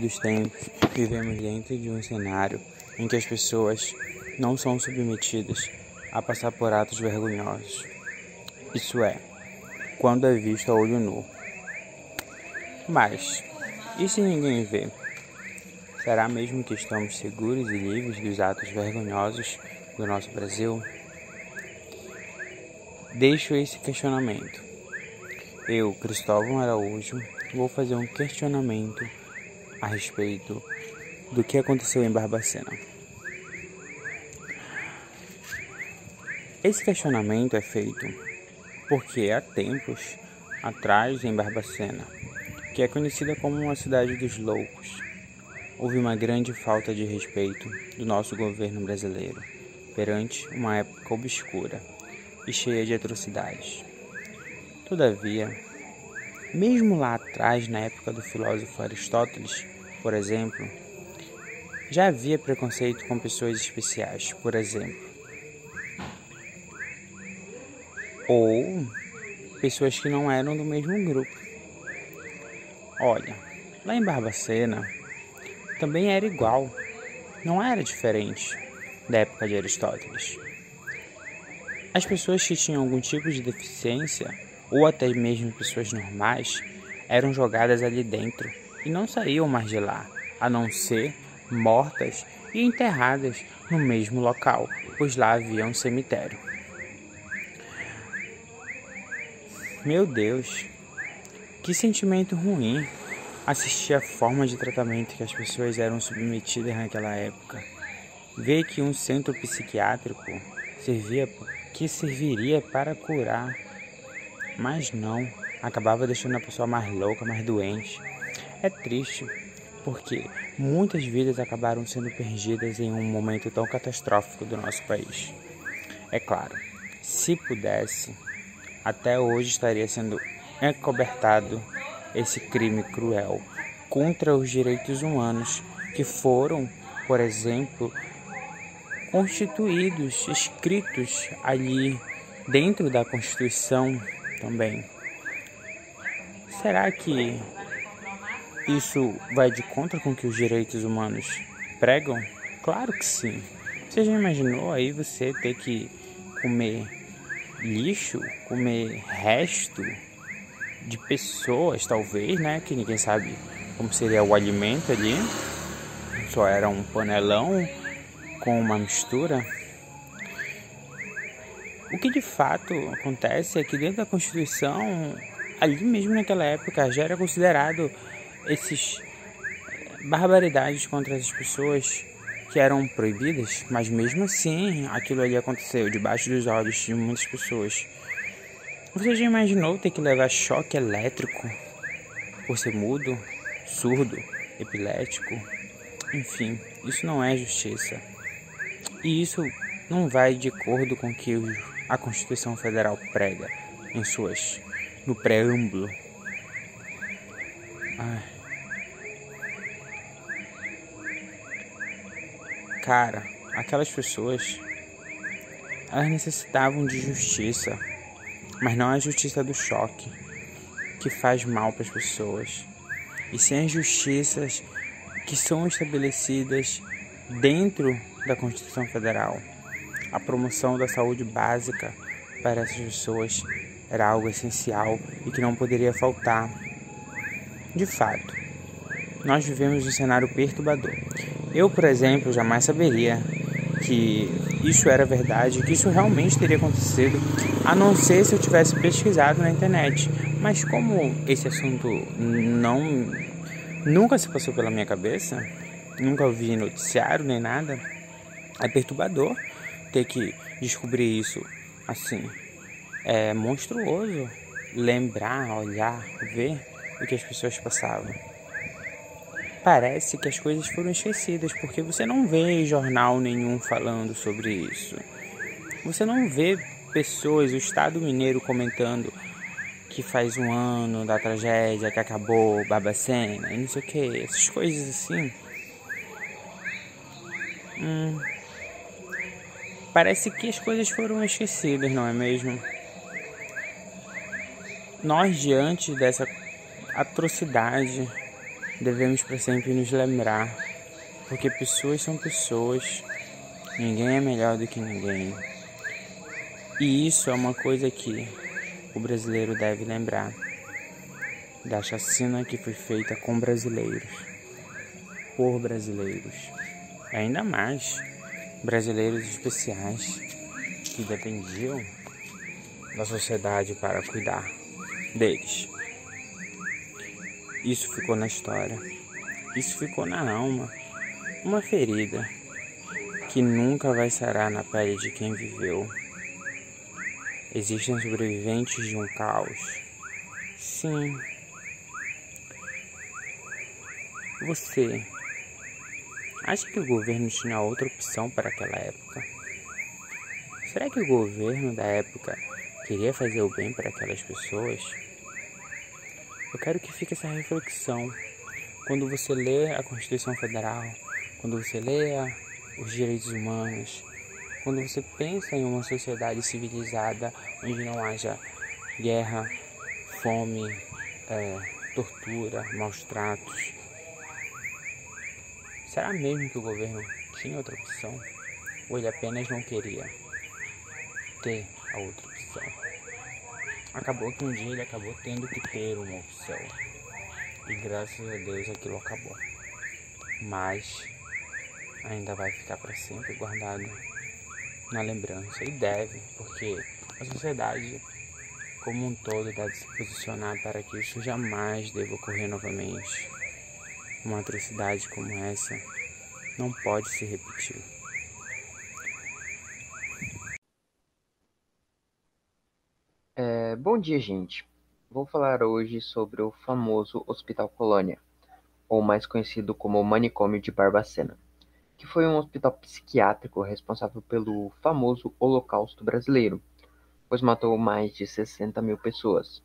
dos tempos, vivemos dentro de um cenário em que as pessoas não são submetidas a passar por atos vergonhosos. Isso é, quando é visto a olho nu. Mas, e se ninguém vê? Será mesmo que estamos seguros e livres dos atos vergonhosos do nosso Brasil? Deixo esse questionamento. Eu, Cristóvão Araújo, vou fazer um questionamento a respeito do que aconteceu em Barbacena. Esse questionamento é feito porque há tempos atrás, em Barbacena, que é conhecida como uma cidade dos loucos, houve uma grande falta de respeito do nosso governo brasileiro perante uma época obscura e cheia de atrocidades. Todavia, mesmo lá atrás, na época do filósofo Aristóteles, por exemplo, já havia preconceito com pessoas especiais, por exemplo, ou pessoas que não eram do mesmo grupo. Olha, lá em Barbacena também era igual, não era diferente da época de Aristóteles. As pessoas que tinham algum tipo de deficiência, ou até mesmo pessoas normais, eram jogadas ali dentro e não saíam mais de lá, a não ser mortas e enterradas no mesmo local, pois lá havia um cemitério. Meu Deus, que sentimento ruim assistir a forma de tratamento que as pessoas eram submetidas naquela época. Ver que um centro psiquiátrico serviria para curar, mas não, acabava deixando a pessoa mais louca, mais doente. É triste, porque muitas vidas acabaram sendo perdidas em um momento tão catastrófico do nosso país. É claro, se pudesse, até hoje estaria sendo encobertado esse crime cruel contra os direitos humanos que foram, por exemplo, constituídos, escritos ali dentro da Constituição também. Será que isso vai de contra com que os direitos humanos pregam? Claro que sim. Você já imaginou aí você ter que comer lixo, comer resto de pessoas, talvez, né? Que ninguém sabe como seria o alimento ali. Só era um panelão com uma mistura. O que de fato acontece é que dentro da Constituição, ali mesmo naquela época, já era considerado esses barbaridades contra as pessoas que eram proibidas, mas mesmo assim aquilo ali aconteceu debaixo dos olhos de muitas pessoas. Você já imaginou ter que levar choque elétrico por ser mudo, surdo, epilético? Enfim, isso não é justiça. E isso não vai de acordo com o que a Constituição Federal prega no preâmbulo. Cara, aquelas pessoas, elas necessitavam de justiça, mas não a justiça do choque, que faz mal para as pessoas, e sim as justiças que são estabelecidas dentro da Constituição Federal. A promoção da saúde básica para essas pessoas era algo essencial e que não poderia faltar. De fato, nós vivemos um cenário perturbador. Eu, por exemplo, jamais saberia que isso era verdade, que isso realmente teria acontecido, a não ser se eu tivesse pesquisado na internet. Mas como esse assunto nunca se passou pela minha cabeça, nunca ouvi noticiário nem nada, é perturbador ter que descobrir isso assim. É monstruoso lembrar, olhar, ver o que as pessoas passavam. Parece que as coisas foram esquecidas, porque você não vê jornal nenhum falando sobre isso. Você não vê pessoas, o Estado Mineiro comentando que faz um ano da tragédia que acabou Barbacena e não sei o que, essas coisas assim. Parece que as coisas foram esquecidas, não é mesmo? Nós, diante dessa atrocidade devemos para sempre nos lembrar, porque pessoas são pessoas, ninguém é melhor do que ninguém. E isso é uma coisa que o brasileiro deve lembrar, da chacina que foi feita com brasileiros, por brasileiros, ainda mais brasileiros especiais que dependiam da sociedade para cuidar deles. Isso ficou na história, isso ficou na alma, uma ferida que nunca vai sarar na pele de quem viveu. Existem sobreviventes de um caos. Sim. Você acha que o governo tinha outra opção para aquela época? Será que o governo da época queria fazer o bem para aquelas pessoas? Eu quero que fique essa reflexão. Quando você lê a Constituição Federal, quando você lê os direitos humanos, quando você pensa em uma sociedade civilizada onde não haja guerra, fome, tortura, maus tratos, será mesmo que o governo tinha outra opção? Ou ele apenas não queria ter a outra opção? Acabou que um dia ele acabou tendo que ter uma opção. E graças a Deus aquilo acabou. Mas ainda vai ficar para sempre guardado na lembrança. E deve, porque a sociedade como um todo deve se posicionar para que isso jamais deva ocorrer novamente. Uma atrocidade como essa não pode se repetir. Bom dia, gente. Vou falar hoje sobre o famoso Hospital Colônia, ou mais conhecido como Manicômio de Barbacena, que foi um hospital psiquiátrico responsável pelo famoso Holocausto Brasileiro, pois matou mais de 60 mil pessoas.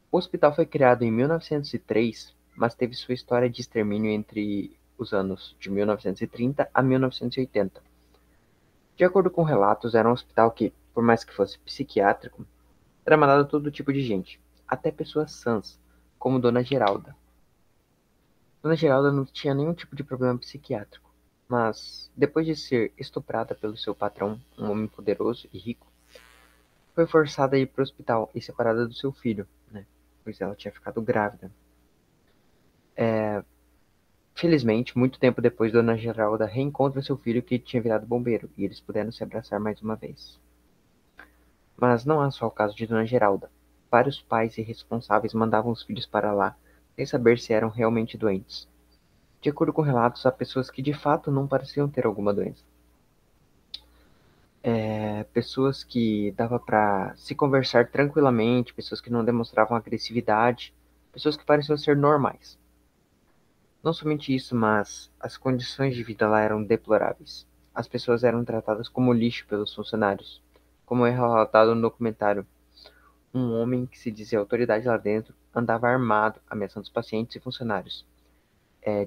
O hospital foi criado em 1903, mas teve sua história de extermínio entre os anos de 1930 a 1980. De acordo com relatos, era um hospital que, por mais que fosse psiquiátrico, era mandado todo tipo de gente, até pessoas sãs, como Dona Geralda. Dona Geralda não tinha nenhum tipo de problema psiquiátrico, mas depois de ser estuprada pelo seu patrão, um homem poderoso e rico, foi forçada a ir para o hospital e separada do seu filho, né? Pois ela tinha ficado grávida. Felizmente, muito tempo depois, Dona Geralda reencontra seu filho que tinha virado bombeiro e eles puderam se abraçar mais uma vez. Mas não é só o caso de Dona Geralda. Vários pais irresponsáveis mandavam os filhos para lá, sem saber se eram realmente doentes. De acordo com relatos, há pessoas que de fato não pareciam ter alguma doença. Pessoas que dava para se conversar tranquilamente, pessoas que não demonstravam agressividade, pessoas que pareciam ser normais. Não somente isso, mas as condições de vida lá eram deploráveis. As pessoas eram tratadas como lixo pelos funcionários. Como é relatado no documentário, um homem que se dizia autoridade lá dentro andava armado, ameaçando os pacientes e funcionários.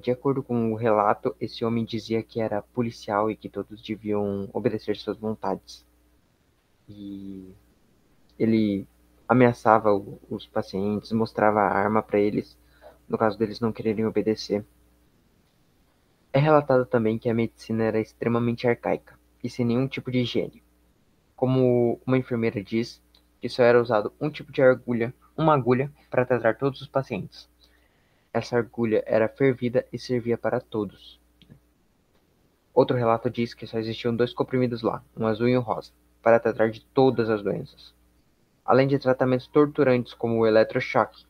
De acordo com o relato, esse homem dizia que era policial e que todos deviam obedecer suas vontades. E ele ameaçava os pacientes, mostrava a arma para eles, no caso deles não quererem obedecer. É relatado também que a medicina era extremamente arcaica e sem nenhum tipo de higiene. Como uma enfermeira diz, que só era usado um tipo de agulha, uma agulha, para tratar todos os pacientes. Essa agulha era fervida e servia para todos. Outro relato diz que só existiam dois comprimidos lá, um azul e um rosa, para tratar de todas as doenças. Além de tratamentos torturantes como o eletrochoque,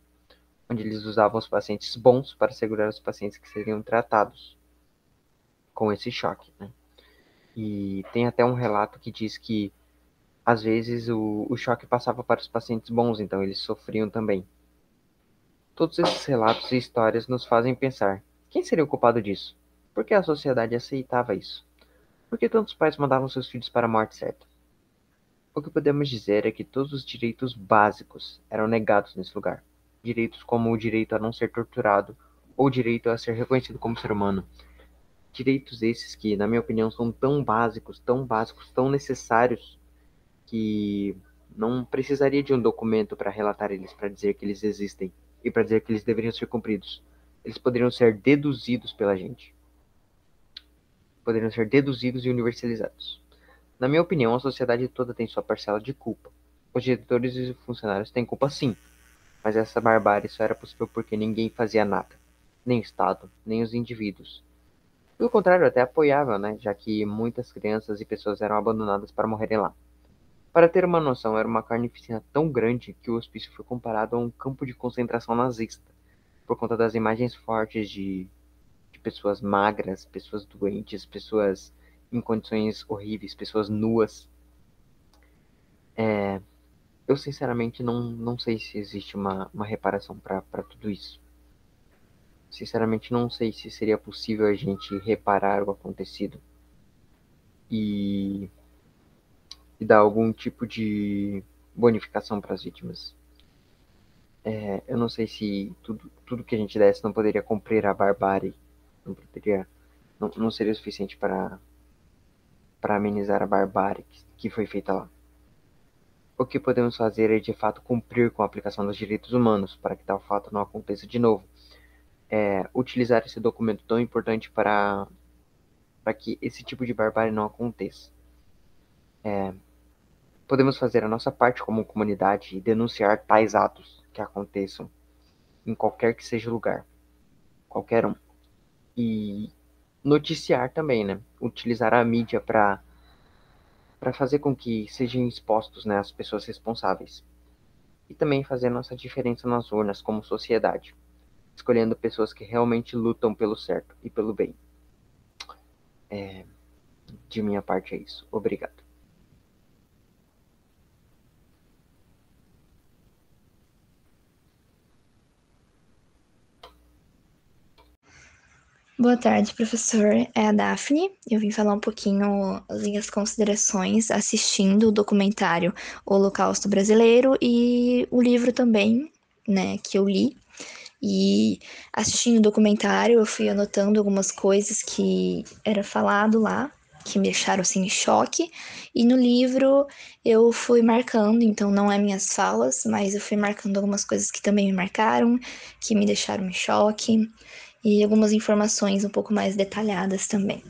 onde eles usavam os pacientes bons para segurar os pacientes que seriam tratados com esse choque, né? E tem até um relato que diz que às vezes o choque passava para os pacientes bons, então eles sofriam também. Todos esses relatos e histórias nos fazem pensar: quem seria o culpado disso? Por que a sociedade aceitava isso? Por que tantos pais mandavam seus filhos para a morte certa? O que podemos dizer é que todos os direitos básicos eram negados nesse lugar. Direitos como o direito a não ser torturado ou o direito a ser reconhecido como ser humano. Direitos esses que, na minha opinião, são tão básicos, tão necessários, que não precisaria de um documento para relatar eles, para dizer que eles existem e para dizer que eles deveriam ser cumpridos. Eles poderiam ser deduzidos pela gente. Poderiam ser deduzidos e universalizados. Na minha opinião, a sociedade toda tem sua parcela de culpa. Os diretores e os funcionários têm culpa sim, mas essa barbárie só era possível porque ninguém fazia nada. Nem o Estado, nem os indivíduos. Pelo contrário, até apoiava, né? Já que muitas crianças e pessoas eram abandonadas para morrerem lá. Para ter uma noção, era uma carnificina tão grande que o hospício foi comparado a um campo de concentração nazista, por conta das imagens fortes de pessoas magras, pessoas doentes, pessoas em condições horríveis, pessoas nuas. Eu sinceramente não sei se existe uma reparação para tudo isso. Sinceramente não sei se seria possível a gente reparar o acontecido e, e dar algum tipo de bonificação para as vítimas. Eu não sei se tudo que a gente desse não poderia cumprir a barbárie, não seria suficiente para amenizar a barbárie que foi feita lá. O que podemos fazer é de fato cumprir com a aplicação dos direitos humanos para que tal fato não aconteça de novo. Utilizar esse documento tão importante para que esse tipo de barbárie não aconteça. Podemos fazer a nossa parte como comunidade e denunciar tais atos que aconteçam em qualquer que seja o lugar, qualquer um. E noticiar também, né? Utilizar a mídia para fazer com que sejam expostos, né, as pessoas responsáveis. E também fazer nossa diferença nas urnas como sociedade, escolhendo pessoas que realmente lutam pelo certo e pelo bem. De minha parte é isso. Obrigado. Boa tarde, professor. É a Daphne. Eu vim falar um pouquinho as minhas considerações assistindo o documentário O Holocausto Brasileiro e o livro também, né, que eu li. E assistindo o documentário, eu fui anotando algumas coisas que era falado lá, que me deixaram assim em choque. E no livro eu fui marcando, então não é minhas falas, mas eu fui marcando algumas coisas que também me marcaram, que me deixaram em choque e algumas informações um pouco mais detalhadas também.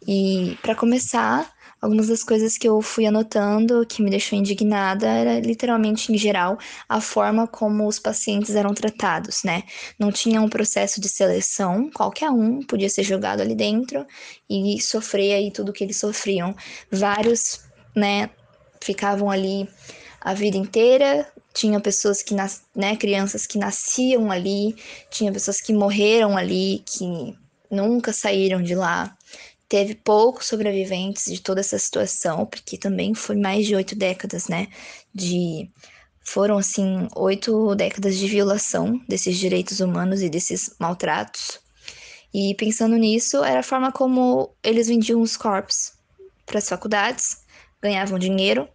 E para começar, algumas das coisas que eu fui anotando que me deixou indignada era literalmente em geral a forma como os pacientes eram tratados, né? Não tinha um processo de seleção, qualquer um podia ser jogado ali dentro e sofrer aí tudo que eles sofriam. Vários, né, ficavam ali a vida inteira. Tinha pessoas que, né, crianças que nasciam ali, tinha pessoas que morreram ali, que nunca saíram de lá. Teve poucos sobreviventes de toda essa situação, porque também foi mais de 8 décadas, né? Foram, assim, 8 décadas de violação desses direitos humanos e desses maltratos. E pensando nisso, era a forma como eles vendiam os corpos para as faculdades, ganhavam dinheiro,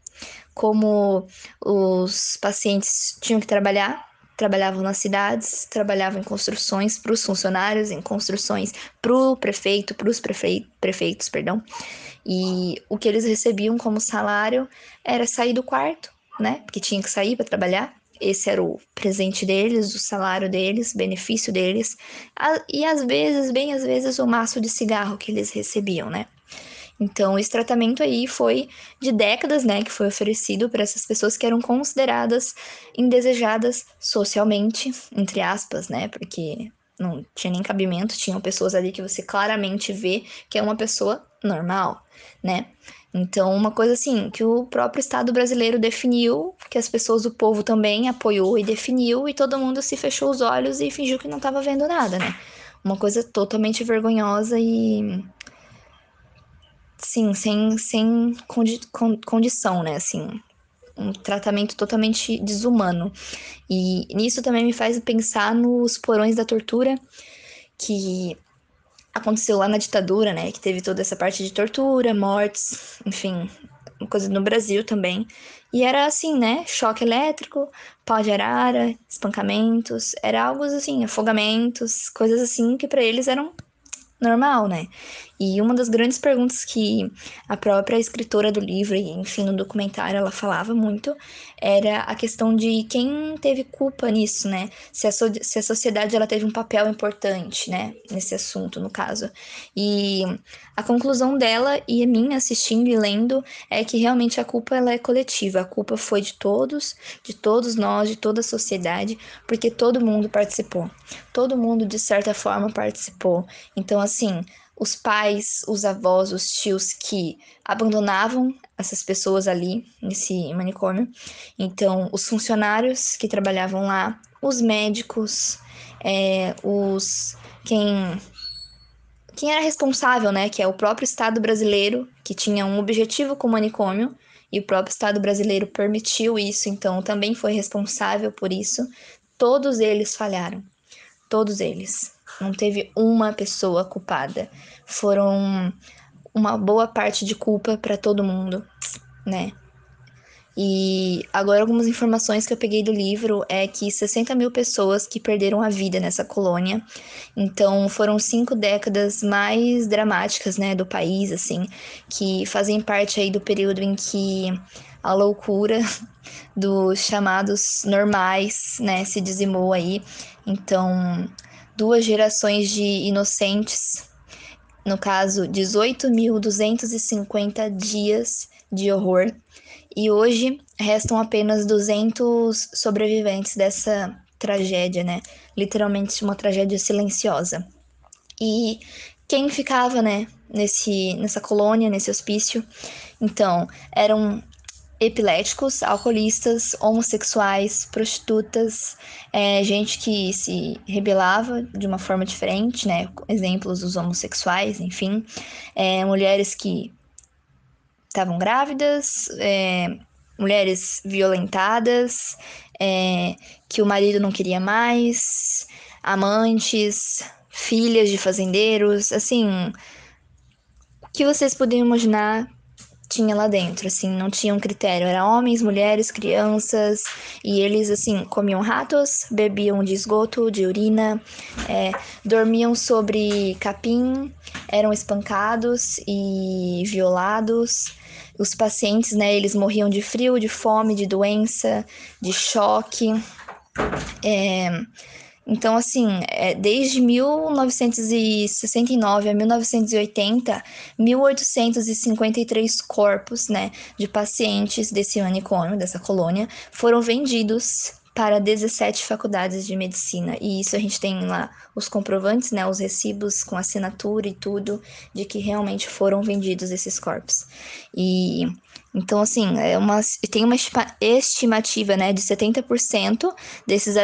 como os pacientes tinham que trabalhar, trabalhavam nas cidades, trabalhavam em construções para os funcionários, em construções para o prefeito, para os prefeitos, perdão. E o que eles recebiam como salário era sair do quarto, né? Porque tinha que sair para trabalhar. Esse era o presente deles, o salário deles, o benefício deles. E às vezes, bem às vezes, o maço de cigarro que eles recebiam, né? Então, esse tratamento aí foi de décadas, né, que foi oferecido para essas pessoas que eram consideradas indesejadas socialmente, entre aspas, né, porque não tinha nem cabimento, tinham pessoas ali que você claramente vê que é uma pessoa normal, né? Então, uma coisa assim, que o próprio Estado brasileiro definiu, que as pessoas, o povo também apoiou e definiu, e todo mundo se fechou os olhos e fingiu que não estava vendo nada, né? Uma coisa totalmente vergonhosa e sim, sem condição, né? Assim, um tratamento totalmente desumano. E nisso também me faz pensar nos porões da tortura que aconteceu lá na ditadura, né? Que teve toda essa parte de tortura, mortes, enfim, uma coisa no Brasil também. E era assim, né? Choque elétrico, pau de arara, espancamentos, era algo assim, afogamentos, coisas assim que para eles eram normal, né? E uma das grandes perguntas que a própria escritora do livro, e enfim, no documentário ela falava muito, era a questão de quem teve culpa nisso, né? Se a sociedade ela teve um papel importante, né, nesse assunto, no caso. E a conclusão dela e a minha assistindo e lendo é que realmente a culpa ela é coletiva. A culpa foi de todos nós, de toda a sociedade, porque todo mundo participou. Todo mundo, de certa forma, participou. Então, assim, os pais, os avós, os tios que abandonavam essas pessoas ali nesse manicômio. Então, os funcionários que trabalhavam lá, os médicos, os quem era responsável, né, que é o próprio Estado brasileiro, que tinha um objetivo com o manicômio, e o próprio Estado brasileiro permitiu isso, então também foi responsável por isso. Todos eles falharam. Todos eles. Não teve uma pessoa culpada. Foram uma boa parte de culpa para todo mundo, né? E agora algumas informações que eu peguei do livro é que 60 mil pessoas que perderam a vida nessa colônia. Então foram 5 décadas mais dramáticas, né, do país, assim, que fazem parte aí do período em que a loucura dos chamados normais, né, se dizimou aí. Então, 2 gerações de inocentes, no caso, 18.250 dias de horror. E hoje restam apenas 200 sobreviventes dessa tragédia, né? Literalmente uma tragédia silenciosa. E quem ficava, né, nessa colônia, nesse hospício? Então, eram epiléticos, alcoolistas, homossexuais, prostitutas, gente que se rebelava de uma forma diferente, né? Exemplos dos homossexuais, enfim, mulheres que estavam grávidas, mulheres violentadas, que o marido não queria mais, amantes, filhas de fazendeiros, assim, o que vocês podiam imaginar tinha lá dentro, assim, não tinha um critério, era homens, mulheres, crianças, e eles, assim, comiam ratos, bebiam de esgoto, de urina, dormiam sobre capim, eram espancados e violados. Os pacientes, né, eles morriam de frio, de fome, de doença, de choque. Então, assim, desde 1969 a 1980, 1.853 corpos, né, de pacientes desse manicômio, dessa colônia, foram vendidos para 17 faculdades de medicina. E isso a gente tem lá os comprovantes, né, os recibos com assinatura e tudo, de que realmente foram vendidos esses corpos. E então, assim, tem uma estimativa, né, de 70% esses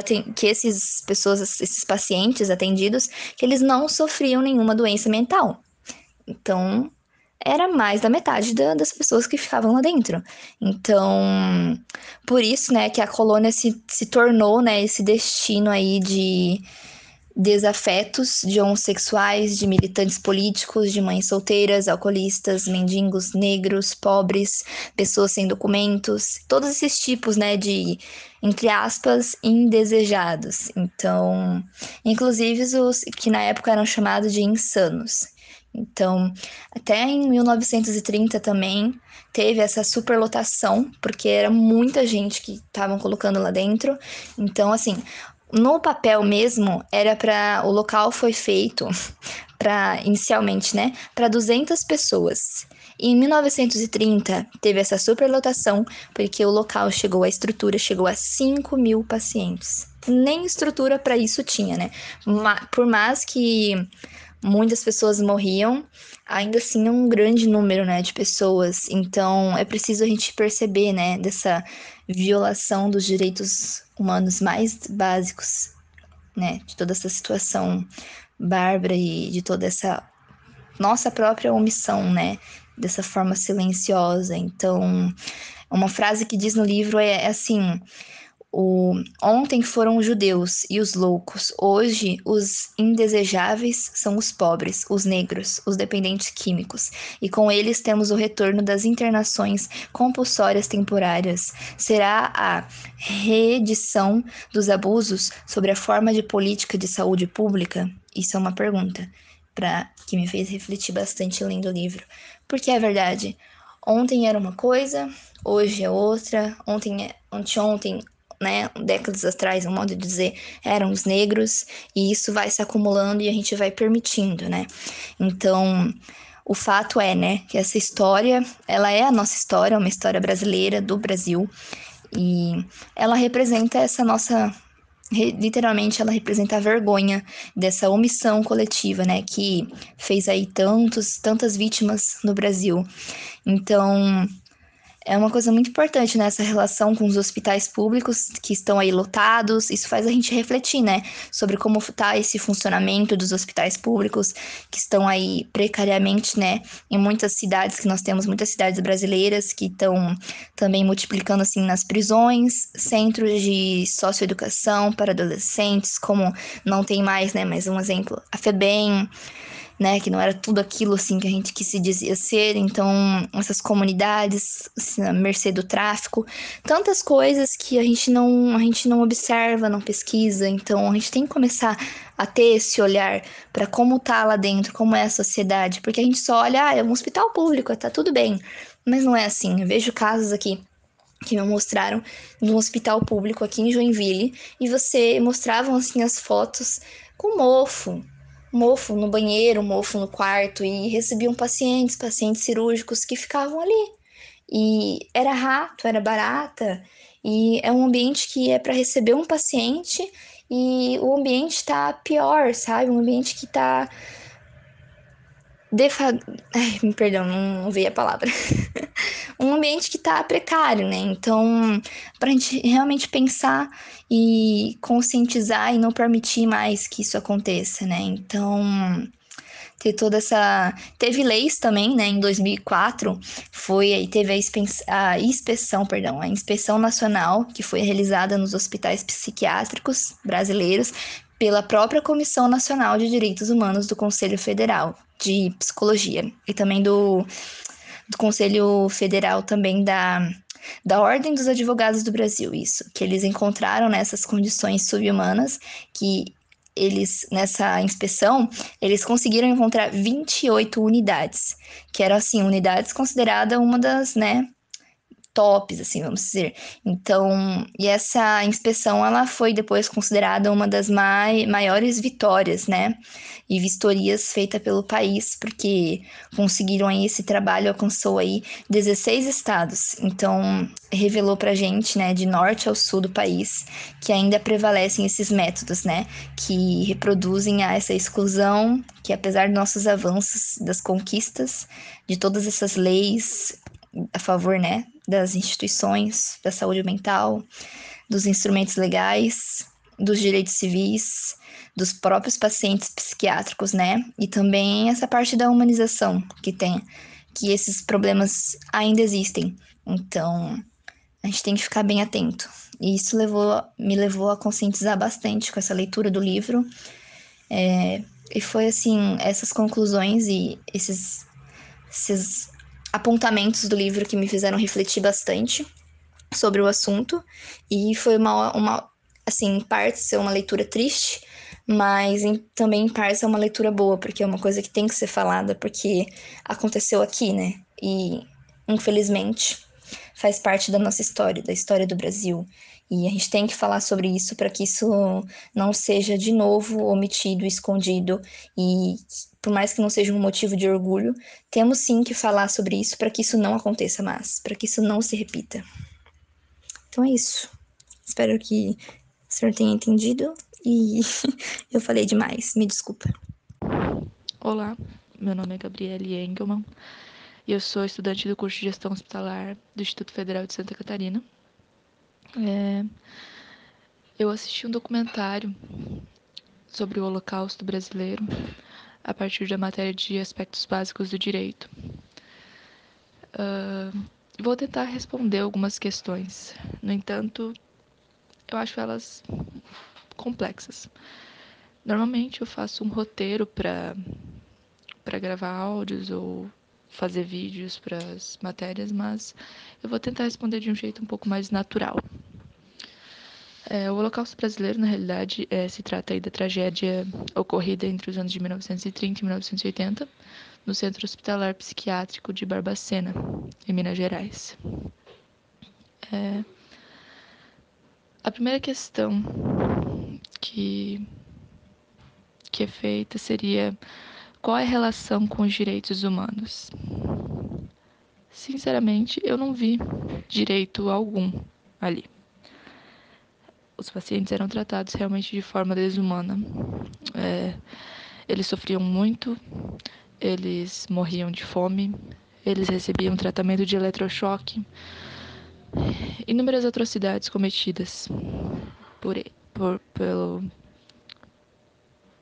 pacientes atendidos, que eles não sofriam nenhuma doença mental. Então, era mais da metade das pessoas que ficavam lá dentro. Então, por isso, né, que a colônia se tornou, né, esse destino aí de desafetos, de homossexuais, de militantes políticos, de mães solteiras, alcoolistas, mendigos, negros, pobres, pessoas sem documentos, todos esses tipos, né, de, entre aspas, indesejados. Então, inclusive os que na época eram chamados de insanos. Então, até em 1930 também teve essa superlotação, porque era muita gente que estavam colocando lá dentro. Então, assim, no papel mesmo, o local foi feito inicialmente, né, para 200 pessoas. E em 1930 teve essa superlotação, porque a estrutura chegou a 5 mil pacientes. Nem estrutura para isso tinha, né? Por mais que muitas pessoas morriam, ainda assim é um grande número, né, de pessoas. Então, é preciso a gente perceber, né, dessa violação dos direitos humanos mais básicos, né, de toda essa situação bárbara e de toda essa nossa própria omissão, né, dessa forma silenciosa. Então, uma frase que diz no livro é assim: ontem foram os judeus e os loucos, hoje os indesejáveis são os pobres, os negros, os dependentes químicos, e com eles temos o retorno das internações compulsórias temporárias. Será a reedição dos abusos sobre a forma de política de saúde pública? Isso é uma pergunta. que me fez refletir bastante lendo o livro. Porque é verdade, ontem era uma coisa, hoje é outra, anteontem, né, décadas atrás, um modo de dizer, eram os negros, e isso vai se acumulando e a gente vai permitindo, né? Então, o fato é, né, que essa história, ela é a nossa história, uma história brasileira do Brasil, e ela representa essa nossa literalmente ela representa a vergonha dessa omissão coletiva, né, que fez aí tantas vítimas no Brasil. Então, é uma coisa muito importante nessa relação com os hospitais públicos que estão aí lotados. Isso faz a gente refletir, né, sobre como está esse funcionamento dos hospitais públicos que estão aí precariamente, né, em muitas cidades, que nós temos muitas cidades brasileiras que estão também multiplicando assim nas prisões, centros de socioeducação para adolescentes, como não tem mais, né, mais um exemplo, a FEBEM, né, que não era tudo aquilo assim que se dizia ser. Então, essas comunidades, assim, à mercê do tráfico, tantas coisas que a gente não observa, não pesquisa. Então, a gente tem que começar a ter esse olhar para como tá lá dentro, como é a sociedade, porque a gente só olha, é um hospital público, tá tudo bem. Mas não é assim. Eu vejo casos aqui que me mostraram de um hospital público aqui em Joinville, e você mostravam assim as fotos com mofo no banheiro, mofo no quarto, e recebiam pacientes cirúrgicos que ficavam ali. E era rato, era barata, e é um ambiente que é para receber um paciente e o ambiente tá pior, sabe? Um ambiente que tá Ai, me perdão, não veio a palavra. Um ambiente que tá precário, né? Então, pra gente realmente pensar e conscientizar e não permitir mais que isso aconteça, né? Então, ter toda essa. Teve leis também, né? Em 2004, teve a inspeção nacional, que foi realizada nos hospitais psiquiátricos brasileiros pela própria Comissão Nacional de Direitos Humanos do Conselho Federal de Psicologia e também do Conselho Federal também da Ordem dos Advogados do Brasil, isso, que eles encontraram nessas condições subhumanas, que eles, nessa inspeção, eles conseguiram encontrar 28 unidades, que eram, assim, unidades consideradas uma das, né, tops, assim, vamos dizer. Então, e essa inspeção, ela foi depois considerada uma das maiores vitórias, né, e vistorias feitas pelo país, porque conseguiram aí, esse trabalho alcançou aí 16 estados. Então, revelou pra gente, né, de norte ao sul do país, que ainda prevalecem esses métodos, né, que reproduzem essa exclusão, que apesar dos nossos avanços, das conquistas, de todas essas leis a favor, né, das instituições da saúde mental, dos instrumentos legais, dos direitos civis, dos próprios pacientes psiquiátricos, né, e também essa parte da humanização que tem, que esses problemas ainda existem. Então, a gente tem que ficar bem atento. E isso me levou a conscientizar bastante com essa leitura do livro. E foi assim, essas conclusões e esses apontamentos do livro que me fizeram refletir bastante sobre o assunto. E foi assim, em parte ser uma leitura triste, mas também em parte é uma leitura boa, porque é uma coisa que tem que ser falada, porque aconteceu aqui, né? E, infelizmente, faz parte da nossa história, da história do Brasil. E a gente tem que falar sobre isso para que isso não seja de novo omitido, escondido. E por mais que não seja um motivo de orgulho, temos sim que falar sobre isso para que isso não aconteça mais, para que isso não se repita. Então é isso. Espero que o senhor tenha entendido e eu falei demais, me desculpa. Olá, meu nome é Gabriele Engelmann e eu sou estudante do curso de Gestão Hospitalar do Instituto Federal de Santa Catarina. Eu assisti um documentário sobre o Holocausto brasileiro a partir da matéria de aspectos básicos do direito. Vou tentar responder algumas questões. No entanto, eu acho elas complexas. Normalmente eu faço um roteiro para gravar áudios ou fazer vídeos para as matérias, mas eu vou tentar responder de um jeito um pouco mais natural. O Holocausto Brasileiro, na realidade, se trata aí da tragédia ocorrida entre os anos de 1930 e 1980, no Centro Hospitalar Psiquiátrico de Barbacena, em Minas Gerais. A primeira questão que é feita seria: qual é a relação com os direitos humanos? Sinceramente, eu não vi direito algum ali. Os pacientes eram tratados realmente de forma desumana. Eles sofriam muito, eles morriam de fome, eles recebiam tratamento de eletrochoque, inúmeras atrocidades cometidas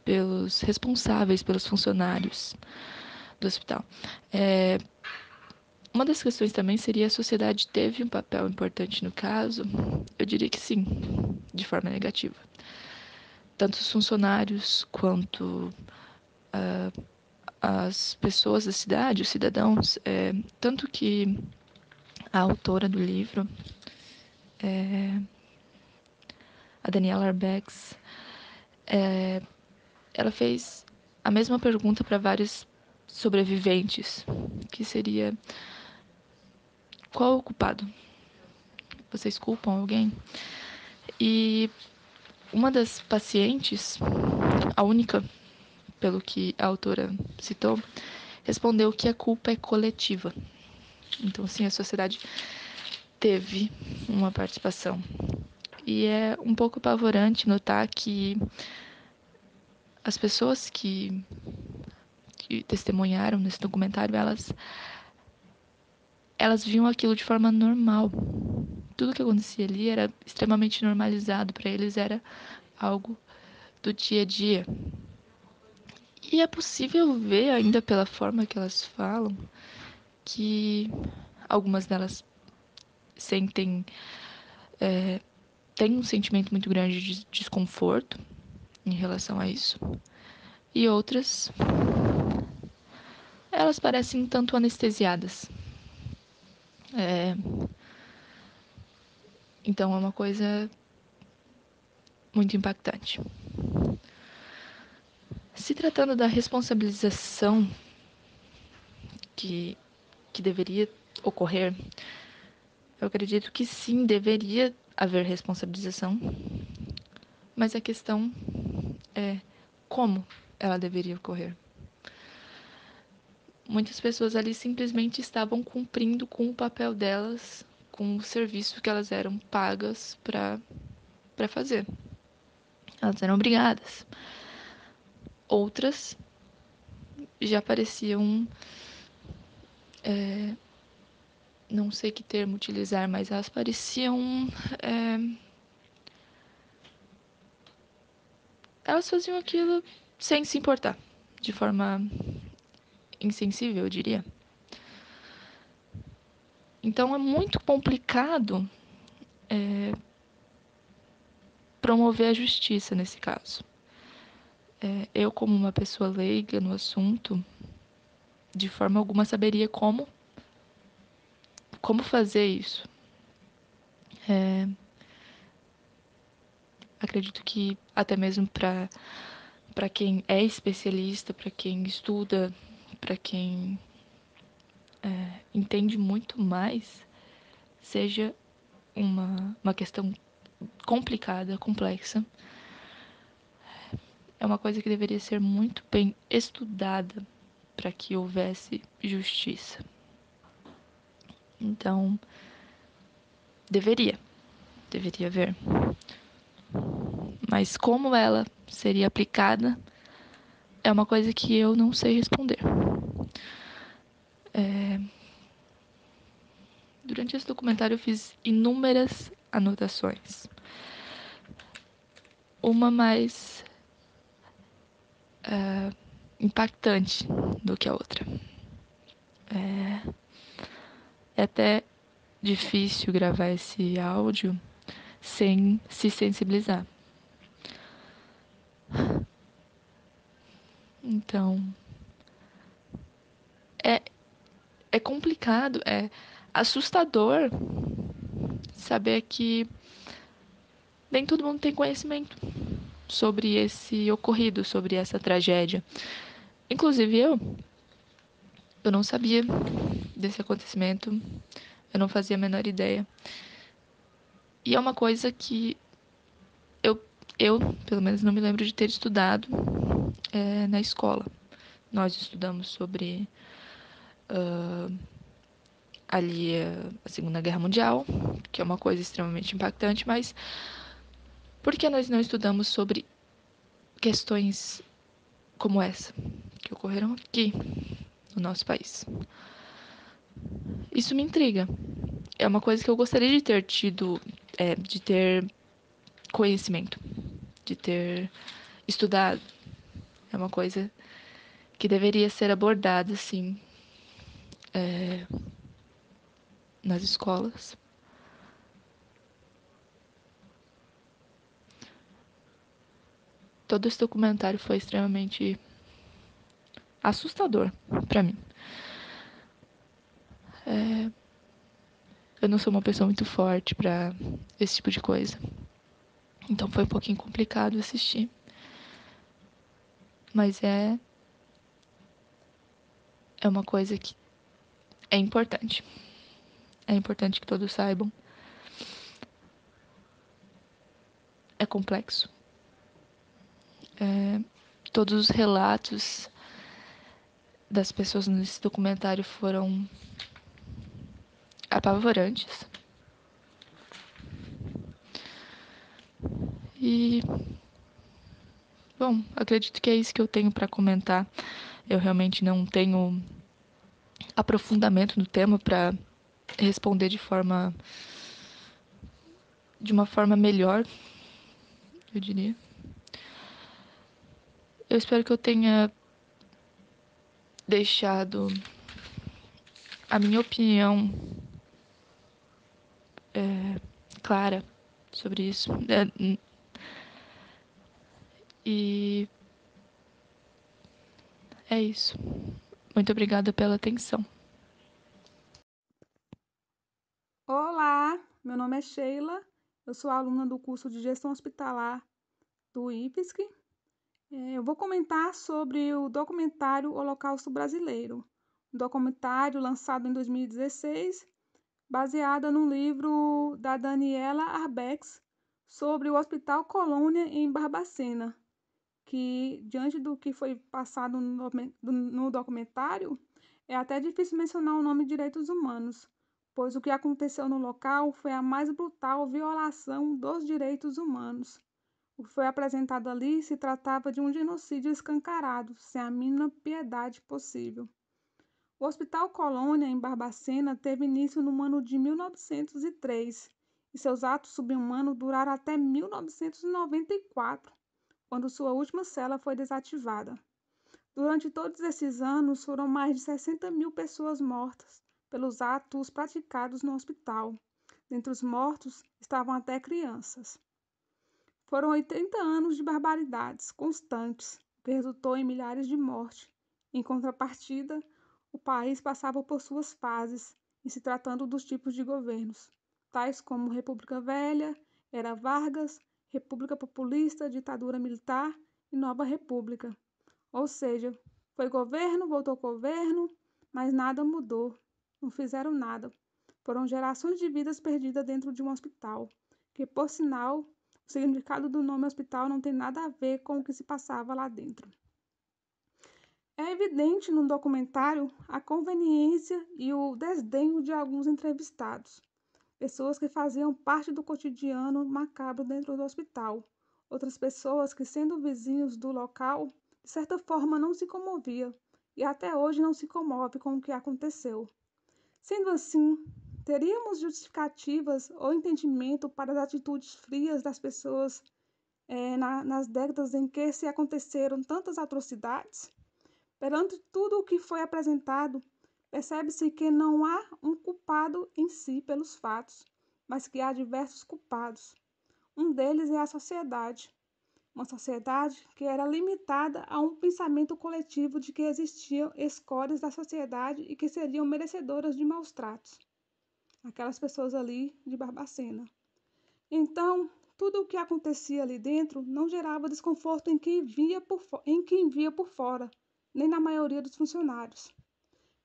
pelos responsáveis, pelos funcionários do hospital. Uma das questões também seria: a sociedade teve um papel importante no caso? Eu diria que sim, de forma negativa. Tanto os funcionários quanto as pessoas da cidade, os cidadãos, tanto que a autora do livro, a Daniela Arbex, ela fez a mesma pergunta para vários sobreviventes, que seria: qual é o culpado? Vocês culpam alguém? E uma das pacientes, a única, pelo que a autora citou, respondeu que a culpa é coletiva. Então, sim, a sociedade teve uma participação. E é um pouco apavorante notar que as pessoas que testemunharam nesse documentário, elas viam aquilo de forma normal. Tudo que acontecia ali era extremamente normalizado. Para eles era algo do dia a dia. E é possível ver, ainda pela forma que elas falam, que algumas delas têm um sentimento muito grande de desconforto em relação a isso. E outras, elas parecem um tanto anestesiadas. Então é uma coisa muito impactante. Se tratando da responsabilização que deveria ocorrer, eu acredito que sim, deveria haver responsabilização, mas a questão é como ela deveria ocorrer. Muitas pessoas ali simplesmente estavam cumprindo com o papel delas, com o serviço que elas eram pagas para fazer. Elas eram obrigadas. Outras já pareciam, não sei que termo utilizar, mas elas pareciam, elas faziam aquilo sem se importar, de forma insensível, eu diria. Então é muito complicado promover a justiça nesse caso. Eu, como uma pessoa leiga no assunto, de forma alguma saberia como fazer isso. Acredito que até mesmo para quem é especialista, para quem estuda, para quem entende muito mais, seja uma questão complicada, complexa. É uma coisa que deveria ser muito bem estudada para que houvesse justiça. Então, deveria haver. Mas como ela seria aplicada é uma coisa que eu não sei responder. Durante esse documentário eu fiz inúmeras anotações. Uma mais impactante do que a outra. É até difícil gravar esse áudio sem se sensibilizar. Então, é complicado, é assustador saber que nem todo mundo tem conhecimento sobre esse ocorrido, sobre essa tragédia. Inclusive eu não sabia desse acontecimento, eu não fazia a menor ideia. E é uma coisa que eu pelo menos, não me lembro de ter estudado na escola. Nós estudamos sobre ali a Segunda Guerra Mundial, que é uma coisa extremamente impactante, mas por que nós não estudamos sobre questões como essa, que ocorreram aqui no nosso país? Isso me intriga. É uma coisa que eu gostaria de ter tido, de ter conhecimento, de ter estudado. É uma coisa que deveria ser abordada, assim, nas escolas. Todo esse documentário foi extremamente assustador pra mim. Eu não sou uma pessoa muito forte pra esse tipo de coisa. Então foi um pouquinho complicado assistir. Mas é uma coisa que é importante. É importante que todos saibam. É complexo. Todos os relatos das pessoas nesse documentário foram apavorantes. E, bom, acredito que é isso que eu tenho para comentar. Eu realmente não tenho aprofundamento no tema para responder de uma forma melhor, eu diria. Eu espero que eu tenha deixado a minha opinião clara sobre isso. E é isso. Muito obrigada pela atenção. Olá, meu nome é Sheila, eu sou aluna do curso de Gestão Hospitalar do IFSC. Eu vou comentar sobre o documentário Holocausto Brasileiro, um documentário lançado em 2016, baseado no livro da Daniela Arbex sobre o Hospital Colônia em Barbacena, que, diante do que foi passado no documentário, é até difícil mencionar o nome direitos humanos, pois o que aconteceu no local foi a mais brutal violação dos direitos humanos. O que foi apresentado ali se tratava de um genocídio escancarado, sem a mínima piedade possível. O Hospital Colônia, em Barbacena, teve início no ano de 1903 e seus atos subhumanos duraram até 1994, quando sua última cela foi desativada. Durante todos esses anos, foram mais de 60 mil pessoas mortas pelos atos praticados no hospital. Dentre os mortos estavam até crianças. Foram 80 anos de barbaridades constantes, o que resultou em milhares de mortes. Em contrapartida, o país passava por suas fases, em se tratando dos tipos de governos, tais como República Velha, Era Vargas, República Populista, Ditadura Militar e Nova República. Ou seja, foi governo, voltou governo, mas nada mudou. Não fizeram nada. Foram gerações de vidas perdidas dentro de um hospital, que, por sinal, o significado do nome hospital não tem nada a ver com o que se passava lá dentro. É evidente no documentário a conveniência e o desdenho de alguns entrevistados, pessoas que faziam parte do cotidiano macabro dentro do hospital, outras pessoas que, sendo vizinhos do local, de certa forma não se comovia e até hoje não se comove com o que aconteceu. Sendo assim, teríamos justificativas ou entendimento para as atitudes frias das pessoas nas décadas em que se aconteceram tantas atrocidades? Perante tudo o que foi apresentado, percebe-se que não há um culpado em si pelos fatos, mas que há diversos culpados. Um deles é a sociedade. Uma sociedade que era limitada a um pensamento coletivo de que existiam escórias da sociedade e que seriam merecedoras de maus tratos. Aquelas pessoas ali de Barbacena. Então, tudo o que acontecia ali dentro não gerava desconforto em quem via por fora, nem na maioria dos funcionários.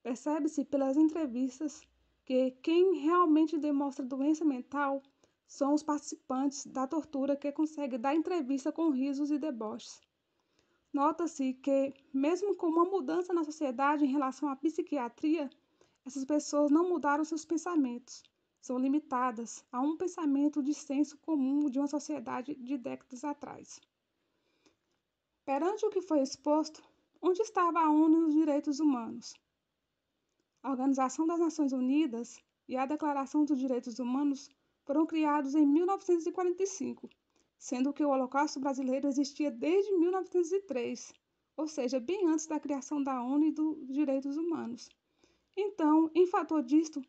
Percebe-se pelas entrevistas que quem realmente demonstra doença mental são os participantes da tortura que conseguem dar entrevista com risos e deboches. Nota-se que, mesmo com uma mudança na sociedade em relação à psiquiatria, essas pessoas não mudaram seus pensamentos. São limitadas a um pensamento de senso comum de uma sociedade de décadas atrás. Perante o que foi exposto, onde estava a ONU e os direitos humanos? A Organização das Nações Unidas e a Declaração dos Direitos Humanos foram criados em 1945, sendo que o Holocausto brasileiro existia desde 1903, ou seja, bem antes da criação da ONU e dos Direitos Humanos. Então, em fator disto,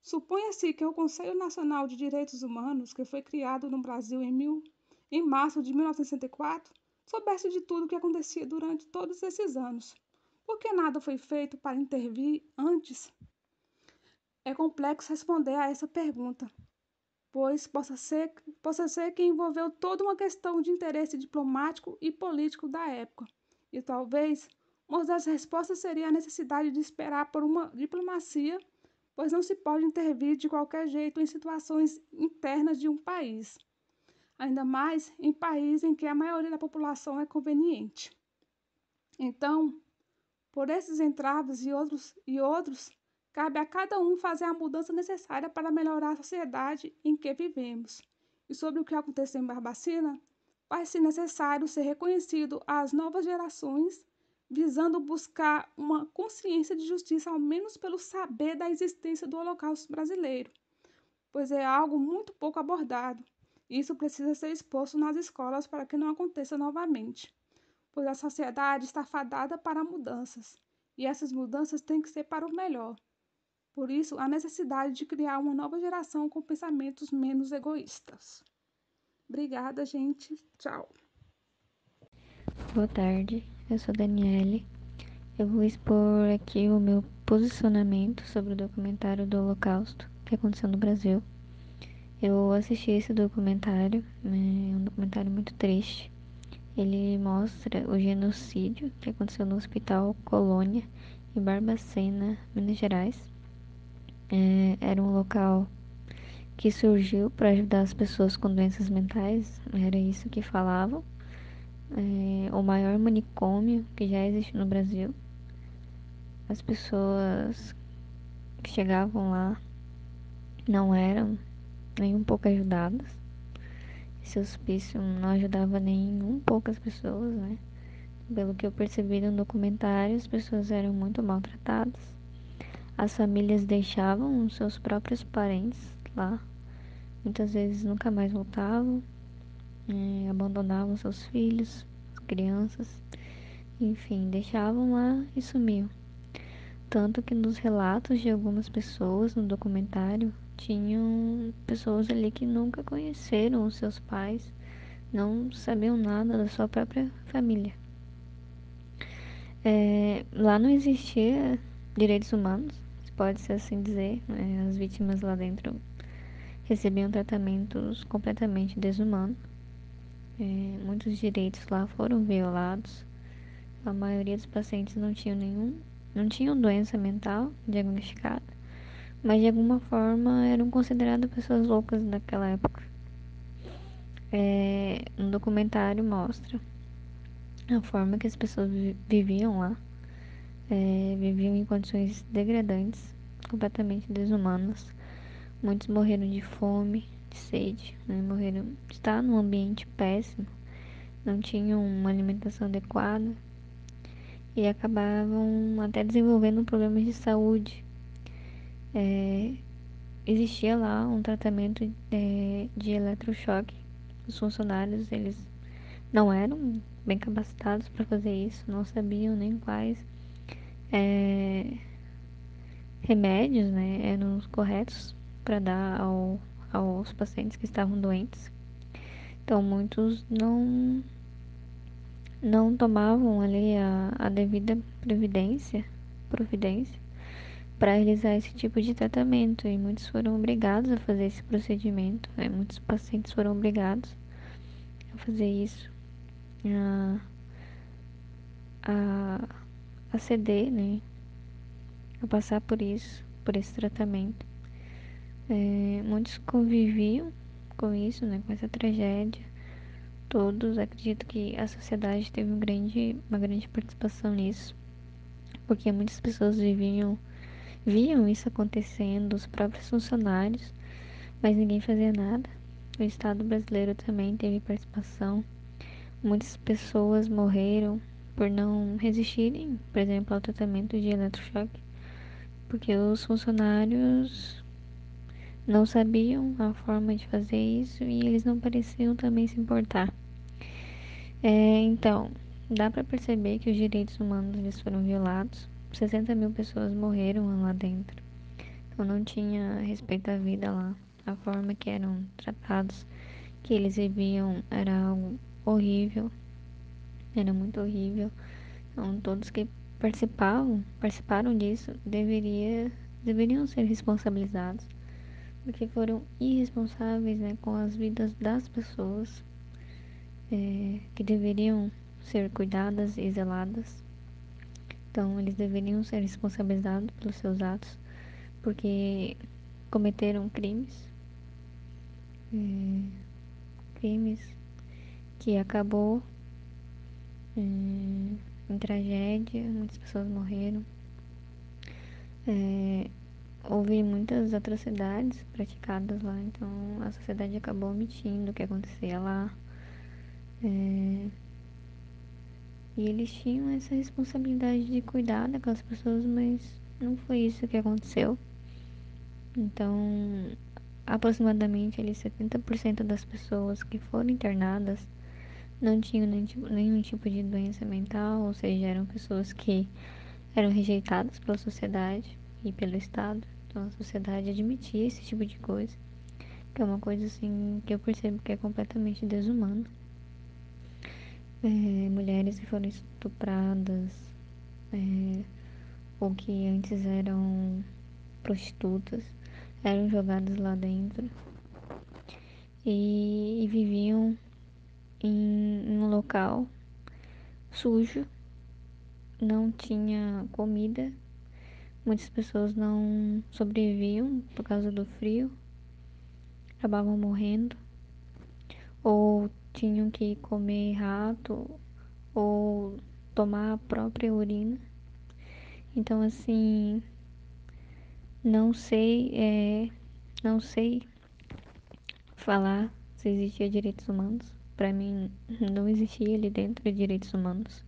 suponha-se que o Conselho Nacional de Direitos Humanos, que foi criado no Brasil em março de 1964, soubesse de tudo o que acontecia durante todos esses anos. Por que nada foi feito para intervir antes? É complexo responder a essa pergunta, pois possa ser que envolveu toda uma questão de interesse diplomático e político da época. E talvez uma das respostas seria a necessidade de esperar por uma diplomacia, pois não se pode intervir de qualquer jeito em situações internas de um país, ainda mais em país em que a maioria da população é conveniente. Então, por esses entraves e outros, cabe a cada um fazer a mudança necessária para melhorar a sociedade em que vivemos. E sobre o que aconteceu em Barbacena, vai-se necessário ser reconhecido às novas gerações, visando buscar uma consciência de justiça, ao menos pelo saber da existência do Holocausto brasileiro, pois é algo muito pouco abordado. E isso precisa ser exposto nas escolas para que não aconteça novamente, pois a sociedade está fadada para mudanças, e essas mudanças têm que ser para o melhor. Por isso, a necessidade de criar uma nova geração com pensamentos menos egoístas. Obrigada, gente. Tchau. Boa tarde, eu sou Daniele. Eu vou expor aqui o meu posicionamento sobre o documentário do Holocausto que aconteceu no Brasil. Eu assisti esse documentário, é um documentário muito triste. Ele mostra o genocídio que aconteceu no Hospital Colônia, em Barbacena, Minas Gerais. Era um local que surgiu para ajudar as pessoas com doenças mentais, era isso que falavam. O maior manicômio que já existe no Brasil. As pessoas que chegavam lá não eram nem um pouco ajudadas. Esse hospício não ajudava nem um pouco as pessoas, né? Pelo que eu percebi no documentário, as pessoas eram muito maltratadas. As famílias deixavam os seus próprios parentes lá. Muitas vezes nunca mais voltavam, abandonavam seus filhos, as crianças, enfim, deixavam lá e sumiam. Tanto que nos relatos de algumas pessoas no documentário, tinham pessoas ali que nunca conheceram os seus pais, não sabiam nada da sua própria família. Lá não existia direitos humanos, pode-se assim dizer, né? As vítimas lá dentro recebiam tratamentos completamente desumanos. Muitos direitos lá foram violados. A maioria dos pacientes não tinham doença mental diagnosticada, mas de alguma forma eram consideradas pessoas loucas naquela época. Um documentário mostra a forma que as pessoas viviam lá, viviam em condições degradantes, completamente desumanas. Muitos morreram de fome, de sede, né? Morreram de estar num ambiente péssimo, não tinham uma alimentação adequada e acabavam até desenvolvendo problemas de saúde. Existia lá um tratamento de eletrochoque. Os funcionários, eles não eram bem capacitados para fazer isso, não sabiam nem quais remédios, né, eram os corretos para dar aos pacientes que estavam doentes. Então, muitos não tomavam ali a devida providência para realizar esse tipo de tratamento, e muitos foram obrigados a fazer esse procedimento, né? Muitos pacientes foram obrigados a fazer isso, a ceder, né, a passar por isso, por esse tratamento. Muitos conviviam com isso, né, com essa tragédia. Todos, acredito que a sociedade teve uma grande participação nisso, porque muitas pessoas viam isso acontecendo, os próprios funcionários, mas ninguém fazia nada. O Estado brasileiro também teve participação. Muitas pessoas morreram por não resistirem, por exemplo, ao tratamento de eletrochoque, porque os funcionários não sabiam a forma de fazer isso e eles não pareciam também se importar. Então, dá para perceber que os direitos humanos eles foram violados. 60 mil pessoas morreram lá dentro. Então não tinha respeito à vida lá. A forma que eram tratados, que eles viviam, era algo horrível. Era muito horrível. Então todos que participaram disso, deveriam ser responsabilizados. Porque foram irresponsáveis, né, com as vidas das pessoas que deveriam ser cuidadas e zeladas. Então, eles deveriam ser responsabilizados pelos seus atos, porque cometeram crimes que acabou em tragédia, muitas pessoas morreram. Houve muitas atrocidades praticadas lá, então a sociedade acabou omitindo o que acontecia lá. E eles tinham essa responsabilidade de cuidar daquelas pessoas, mas não foi isso que aconteceu. Então, aproximadamente ali 70% das pessoas que foram internadas não tinham nenhum tipo de doença mental, ou seja, eram pessoas que eram rejeitadas pela sociedade e pelo Estado. Então a sociedade admitia esse tipo de coisa, que é uma coisa assim que eu percebo que é completamente desumana. Mulheres que foram estupradas, ou que antes eram prostitutas, eram jogadas lá dentro e viviam em um local sujo, não tinha comida, muitas pessoas não sobreviviam por causa do frio, acabavam morrendo, ou tinham que comer rato, ou tomar a própria urina. Então, assim, não sei falar se existia direitos humanos. Para mim, não existia ali dentro de direitos humanos.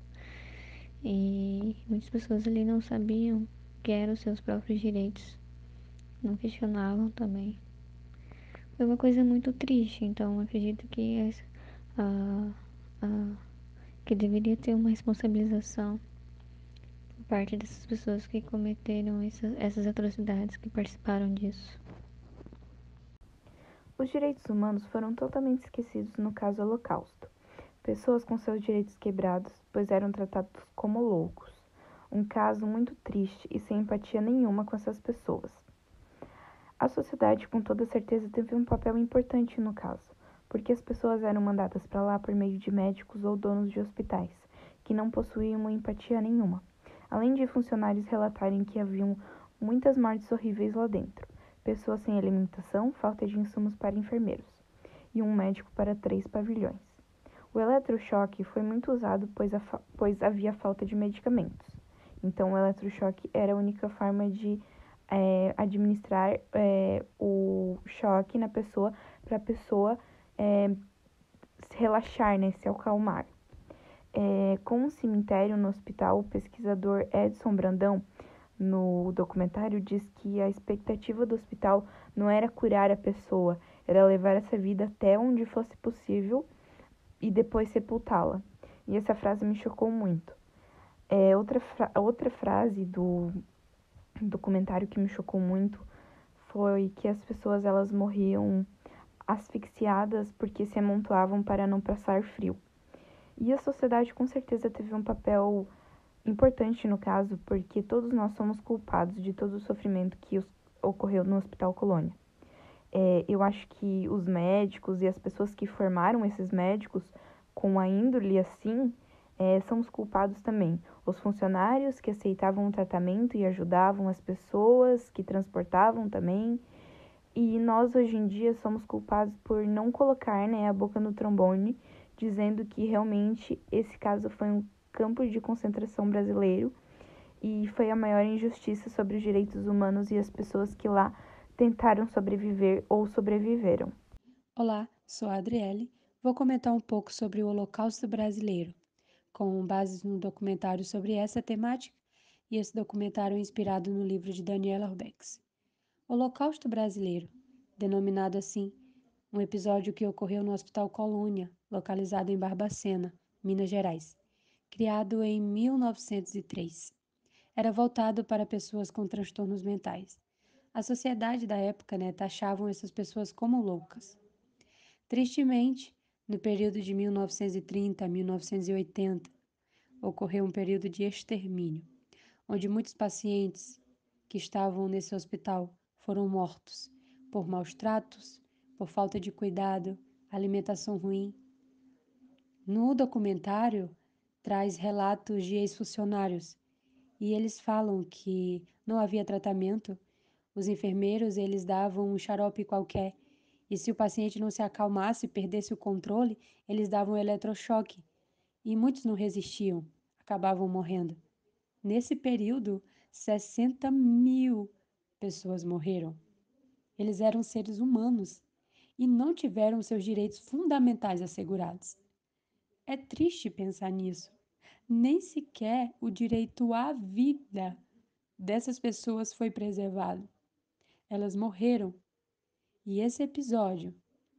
E muitas pessoas ali não sabiam o que eram os seus próprios direitos. Não questionavam também. Foi uma coisa muito triste, então acredito que a, a, que deveria ter uma responsabilização por parte dessas pessoas que cometeram essas atrocidades, que participaram disso. Os direitos humanos foram totalmente esquecidos no caso Holocausto. Pessoas com seus direitos quebrados, pois eram tratados como loucos. Um caso muito triste e sem empatia nenhuma com essas pessoas. A sociedade, com toda certeza, teve um papel importante no caso, porque as pessoas eram mandadas para lá por meio de médicos ou donos de hospitais, que não possuíam uma empatia nenhuma, além de funcionários relatarem que haviam muitas mortes horríveis lá dentro, pessoas sem alimentação, falta de insumos para enfermeiros, e um médico para 3 pavilhões. O eletrochoque foi muito usado pois havia falta de medicamentos. Então, o eletrochoque era a única forma de administrar o choque na pessoa, para a pessoa se relaxar, né, se acalmar. Com um cemitério no hospital, o pesquisador Edson Brandão, no documentário, diz que a expectativa do hospital não era curar a pessoa, era levar essa vida até onde fosse possível e depois sepultá-la. E essa frase me chocou muito. Outra frase do documentário que me chocou muito foi que as pessoas elas morriam asfixiadas porque se amontoavam para não passar frio. E a sociedade com certeza teve um papel importante no caso, porque todos nós somos culpados de todo o sofrimento que ocorreu no Hospital Colônia. Eu acho que os médicos e as pessoas que formaram esses médicos com a índole assim, são os culpados também. Os funcionários que aceitavam o tratamento e ajudavam as pessoas, que transportavam também. E nós, hoje em dia, somos culpados por não colocar, né, a boca no trombone, dizendo que realmente esse caso foi um campo de concentração brasileiro e foi a maior injustiça sobre os direitos humanos e as pessoas que lá tentaram sobreviver ou sobreviveram. Olá, sou a Adriele. Vou comentar um pouco sobre o Holocausto brasileiro, com base no documentário sobre essa temática, e esse documentário é inspirado no livro de Daniela Rubex. Holocausto brasileiro, denominado assim, um episódio que ocorreu no Hospital Colônia, localizado em Barbacena, Minas Gerais, criado em 1903. Era voltado para pessoas com transtornos mentais. A sociedade da época, taxavam essas pessoas como loucas. Tristemente, no período de 1930 a 1980, ocorreu um período de extermínio, onde muitos pacientes que estavam nesse hospital foram mortos por maus tratos, por falta de cuidado, alimentação ruim. No documentário, traz relatos de ex-funcionários e eles falam que não havia tratamento, os enfermeiros eles davam um xarope qualquer e se o paciente não se acalmasse e perdesse o controle, eles davam um eletrochoque e muitos não resistiam, acabavam morrendo. Nesse período, 60.000 pessoas morreram. Eles eram seres humanos e não tiveram seus direitos fundamentais assegurados. É triste pensar nisso. Nem sequer o direito à vida dessas pessoas foi preservado. Elas morreram e esse episódio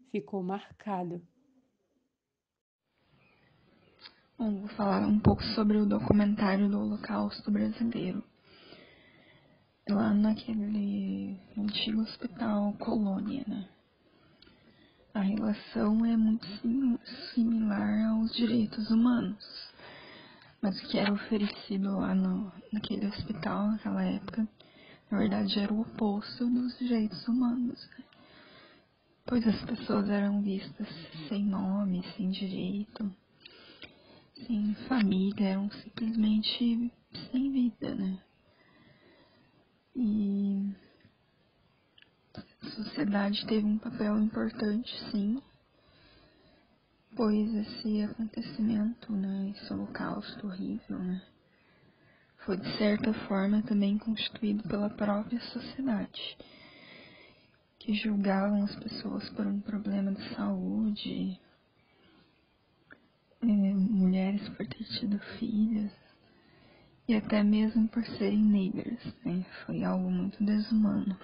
ficou marcado. Bom, vou falar um pouco sobre o documentário do Holocausto brasileiro. Lá naquele antigo hospital Colônia, né? A relação é muito similar aos direitos humanos. Mas o que era oferecido lá naquele hospital, naquela época, na verdade era o oposto dos direitos humanos, né? Pois as pessoas eram vistas sem nome, sem direito, sem família, eram simplesmente sem vida, né? E a sociedade teve um papel importante, sim, pois esse acontecimento, né, esse holocausto horrível, né, foi de certa forma também constituído pela própria sociedade, que julgavam as pessoas por um problema de saúde, mulheres por ter tido filhos, e até mesmo por serem negras, né, foi algo muito desumano.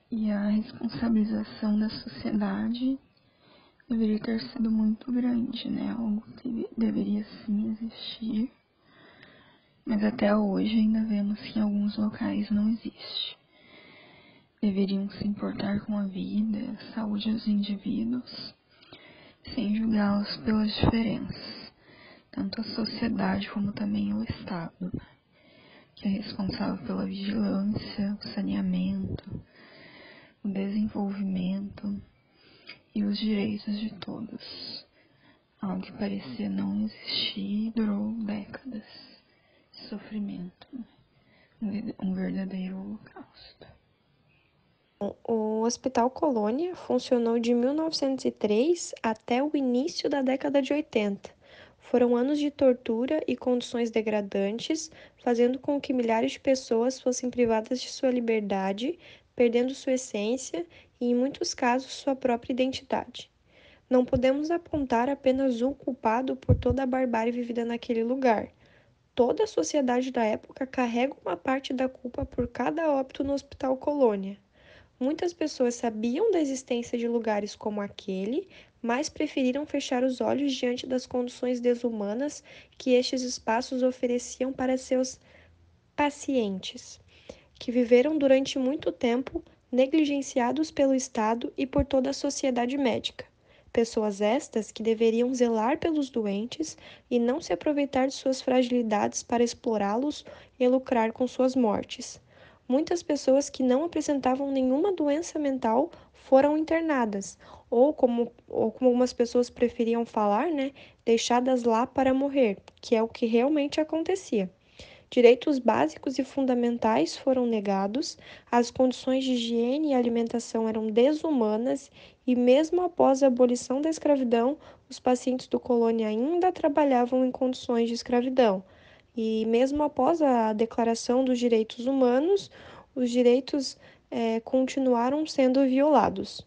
E a responsabilização da sociedade deveria ter sido muito grande, né? Algo que deveria sim existir, mas até hoje ainda vemos que em alguns locais não existe. Deveriam se importar com a vida, a saúde dos indivíduos, sem julgá-los pelas diferenças, tanto a sociedade como também o Estado, que é responsável pela vigilância, o saneamento, o desenvolvimento e os direitos de todos. Algo que parecia não existir e durou décadas de sofrimento, um verdadeiro holocausto. O Hospital Colônia funcionou de 1903 até o início da década de 80. Foram anos de tortura e condições degradantes, fazendo com que milhares de pessoas fossem privadas de sua liberdade, perdendo sua essência e, em muitos casos, sua própria identidade. Não podemos apontar apenas um culpado por toda a barbárie vivida naquele lugar. Toda a sociedade da época carrega uma parte da culpa por cada óbito no Hospital Colônia. Muitas pessoas sabiam da existência de lugares como aquele, mas preferiram fechar os olhos diante das condições desumanas que estes espaços ofereciam para seus pacientes, que viveram durante muito tempo negligenciados pelo Estado e por toda a sociedade médica. Pessoas estas que deveriam zelar pelos doentes e não se aproveitar de suas fragilidades para explorá-los e lucrar com suas mortes. muitas pessoas que não apresentavam nenhuma doença mental foram internadas, ou como algumas pessoas preferiam falar, né, deixadas lá para morrer, que é o que realmente acontecia. Direitos básicos e fundamentais foram negados, as condições de higiene e alimentação eram desumanas e, mesmo após a abolição da escravidão, os pacientes do colônia ainda trabalhavam em condições de escravidão. E, mesmo após a Declaração dos Direitos Humanos, os direitos continuaram sendo violados.